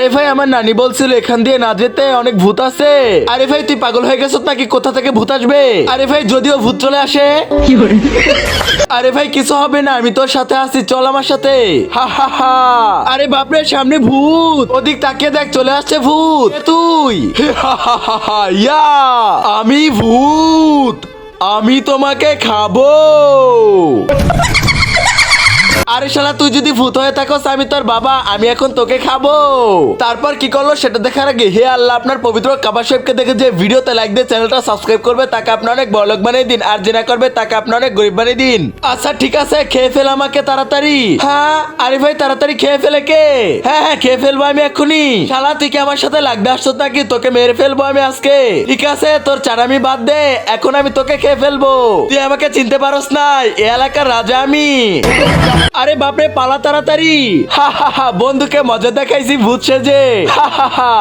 আরে ভাই আমার নানি বলছিল এখান দিয়ে না যেতে, অনেক ভূত আছে। আরে ভাই তুই পাগল হয়ে গেছিস নাকি? কোথা থেকে ভূত আসবে? আরে ভাই যদিও ভূত চলে আসে, আরে ভাই কিছু হবে না, আমি তোর সাথে আছি, চল আমার সাথে। হা হা হা। আরে বাপরে সামনে ভূত, ওদিক তাকিয়ে দেখ, চলে আসছে ভূত। এ তুই? হা হা হা হা, ইয়া আমি ভূত, আমি তোমাকে খাবো। আরে শালা তুই যদি ভূত হয়ে থাকোস আমি তোর বাবা, আমি এখন তোকে খাবো। তারপর কি করলো সেটা দেখার আগে হে আল্লাহ আপনার পবিত্র কাবা শরীফকে দেখে যে ভিডিওতে লাইক দিয়ে চ্যানেলটা সাবস্ক্রাইব করবে তাকে আপনি অনেক বড়লোক বানিয়ে দিন, আর যে না করবে তাকে আপনি অনেক গরিব বানিয়ে দিন। আচ্ছা ঠিক আছে, খেয়ে ফেল আমাকে তাড়াতাড়ি। হ্যাঁ আরে ভাই তাড়াতাড়ি খেয়ে ফেলে কে? হ্যাঁ হ্যাঁ খেয়ে ফেলবো আমি এক্ষুনি। শালা তুই কি আমার সাথে লাগবে আসছো নাকি? তোকে মেরে ফেলবো আমি আজকে। ঠিক আছে তোর চারামি বাদ দে, এখন আমি তোকে খেয়ে ফেলবো। তুই আমাকে চিনতে পারস না, এ এলাকার রাজা আমি। আরে বাপরে পালা তাড়াতাড়ি। হা হা হা, বন্ধুকে মজা দেখাইছি ভূত সেজে। হা হা হা।